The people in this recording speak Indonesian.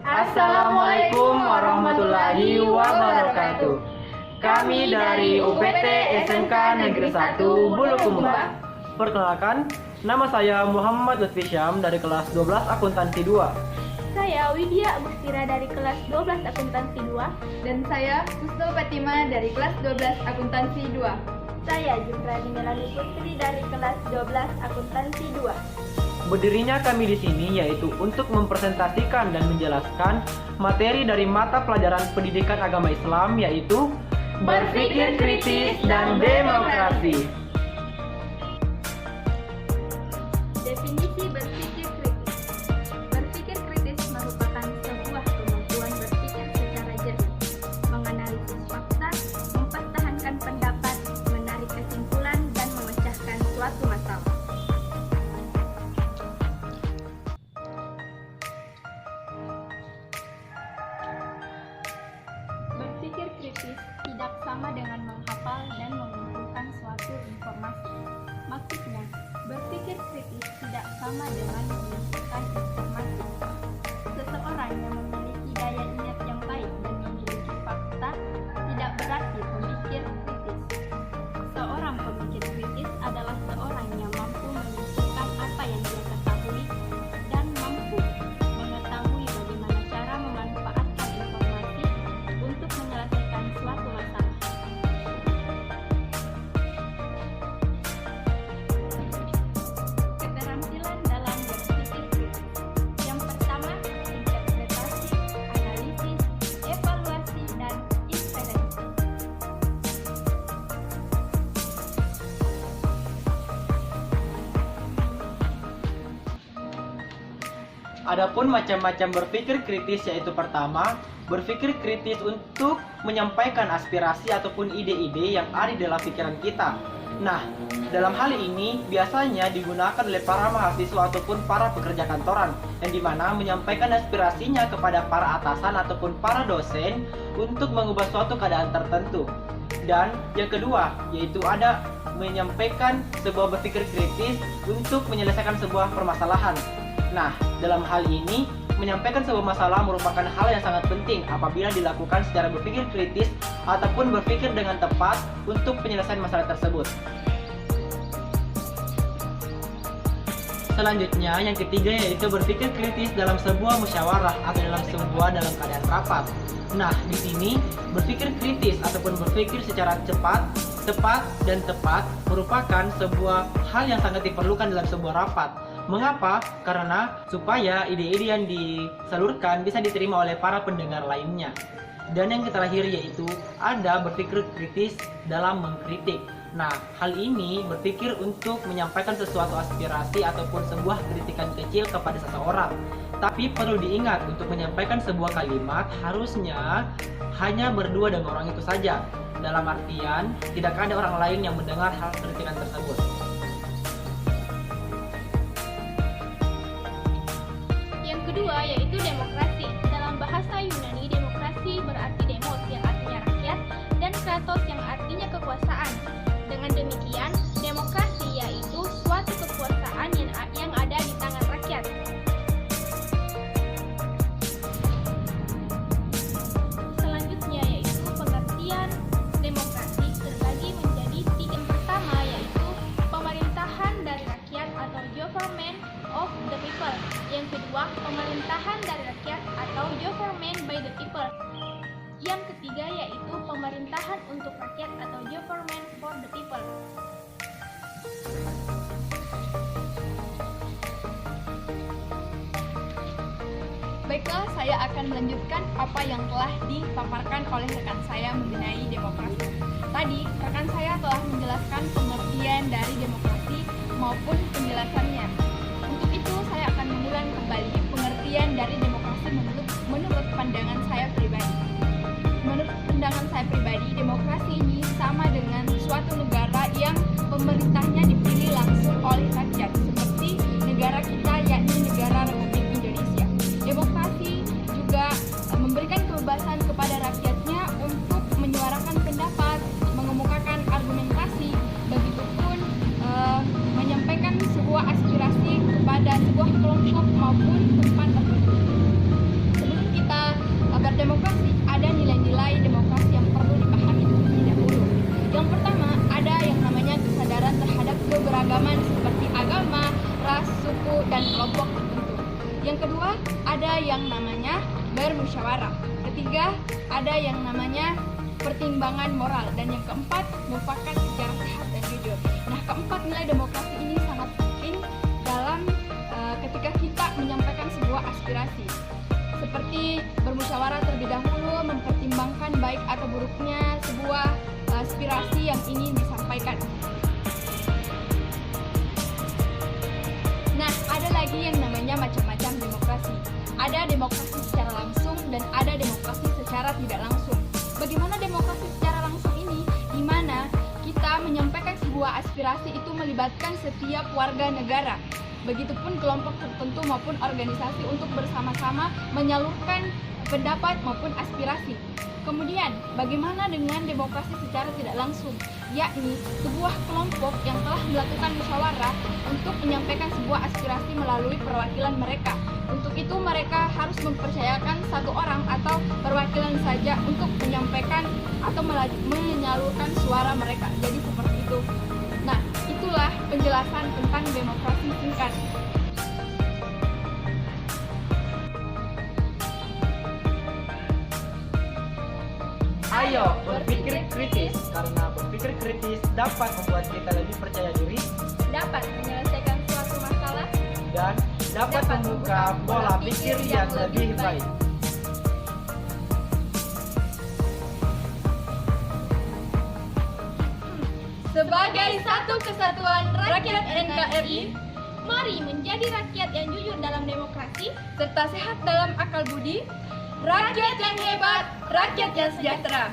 Assalamualaikum warahmatullahi wabarakatuh. Kami dari UPT SMK Negeri 1 Bulukumba. Perkenalkan, nama saya Muhammad Lutfi Syam dari kelas 12 Akuntansi 2. Saya Widya Agustira dari kelas 12 Akuntansi 2. Dan saya Kusto Fatima dari kelas 12 Akuntansi 2. Saya Jukrani Melani Putri dari kelas 12 Akuntansi 2. Berdirinya kami di sini yaitu untuk mempresentasikan dan menjelaskan materi dari mata pelajaran pendidikan agama Islam yaitu Berpikir kritis dan demokrasi. Definisi berpikir kritis. Berpikir kritis merupakan sebuah kemampuan berpikir secara jernih, menganalisis fakta, mempertahankan pendapat, menarik kesimpulan, dan memecahkan suatu masalah. Berpikir kritis tidak sama dengan menghafal dan mengumpulkan suatu informasi. Maksudnya, berpikir kritis tidak sama dengan mengumpulkan informasi. Seseorang yang memiliki daya ingat yang baik dan memiliki fakta tidak berarti pemikir kritis. Seorang pemikir kritis adalah seorang yang mampu menyimpulkan apa yang dia ketahui dan mampu mengetahui bagaimana cara memanfaatkan informasi untuk menyelesaikan suatu masalah. Keterampilan dalam berpikir kritis. Yang pertama, interpretasi, analisis, evaluasi, dan inferensi. Adapun macam-macam berpikir kritis yaitu pertama, berpikir kritis untuk menyampaikan aspirasi ataupun ide-ide yang ada di dalam pikiran kita. Nah, dalam hal ini biasanya digunakan oleh para mahasiswa ataupun para pekerja kantoran yang dimana menyampaikan aspirasinya kepada para atasan ataupun para dosen untuk mengubah suatu keadaan tertentu. Dan yang kedua yaitu ada menyampaikan sebuah berpikir kritis untuk menyelesaikan sebuah permasalahan. Nah, dalam hal ini, menyampaikan sebuah masalah merupakan hal yang sangat penting apabila dilakukan secara berpikir kritis ataupun berpikir dengan tepat untuk penyelesaian masalah tersebut. Selanjutnya, yang ketiga yaitu berpikir kritis dalam sebuah musyawarah atau dalam keadaan rapat. Nah, di sini berpikir kritis ataupun berpikir secara cepat, tepat, dan tepat merupakan sebuah hal yang sangat diperlukan dalam sebuah rapat. Mengapa? Karena supaya ide-ide yang disalurkan bisa diterima oleh para pendengar lainnya. Dan yang terakhir yaitu ada berpikir kritis dalam mengkritik. Nah, hal ini berpikir untuk menyampaikan sesuatu aspirasi ataupun sebuah kritikan kecil kepada seseorang. Tapi perlu diingat untuk menyampaikan sebuah kalimat harusnya hanya berdua dengan orang itu saja. Dalam artian tidak ada orang lain yang mendengar hal kritikan tersebut. Kedua yaitu demokrasi. Dalam bahasa Yunani, demokrasi berarti demos yang artinya rakyat dan kratos yang artinya kekuasaan. Dengan demikian, demokrasi yaitu suatu kekuasaan yang ada di tangan rakyat. Selanjutnya yaitu pengertian demokrasi terbagi menjadi tiga. Yang pertama yaitu pemerintahan dari rakyat atau government of the people. Yang kedua, pemerintahan dari rakyat atau government by the people. Yang ketiga yaitu pemerintahan untuk rakyat atau government for the people. Baiklah, saya akan melanjutkan apa yang telah dipaparkan oleh rekan saya mengenai demokrasi. Tadi, rekan saya telah menjelaskan pengertian dari demokrasi maupun penjelasannya. Untuk itu, saya akan mengulang kembali pengertian dari demokrasi menurut pandangan saya pribadi. Menurut pandangan saya pribadi, demokrasi ini sama dengan suatu negara yang pemerintahnya dipilih langsung oleh rakyat, seperti negara kita yakni negara Republik Indonesia. Demokrasi juga memberikan kebebasan kepada rakyatnya untuk menyuarakan pendapat, mengemukakan argumentasi, begitupun menyampaikan sebuah aspirasi Yang kedua, ada yang namanya bermusyawarah. Ketiga, ada yang namanya pertimbangan moral. Dan yang keempat, mufakat secara sehat dan jujur. Nah, keempat nilai demokrasi ini sangat penting dalam ketika kita menyampaikan sebuah aspirasi. Seperti bermusyawarah terlebih dahulu, mempertimbangkan baik atau buruknya sebuah aspirasi yang ingin disampaikan. Nah, ada lagi yang namanya macam-macam demokrasi. Ada demokrasi secara langsung dan ada demokrasi secara tidak langsung. Bagaimana demokrasi secara langsung ini? Di mana kita menyampaikan sebuah aspirasi itu melibatkan setiap warga negara. Begitupun kelompok tertentu maupun organisasi untuk bersama-sama menyalurkan pendapat maupun aspirasi. Kemudian, bagaimana dengan demokrasi secara tidak langsung? Yakni sebuah kelompok yang telah melakukan musyawarah untuk menyampaikan sebuah aspirasi melalui perwakilan mereka. Untuk itu mereka harus mempercayakan satu orang atau perwakilan saja untuk menyampaikan atau menyalurkan suara mereka. Jadi seperti itu. Nah, itulah penjelasan tentang demokrasi singkat. Ayo berpikir kritis. Karena berpikir kritis dapat membuat kita lebih percaya diri Dapat menyelesaikan suatu masalah. dan dapat membuka pola pikir yang lebih baik. Sebagai satu kesatuan rakyat NKRI, Mari menjadi rakyat yang jujur dalam demokrasi. serta sehat dalam akal budi, rakyat yang hebat, rakyat yang sejahtera.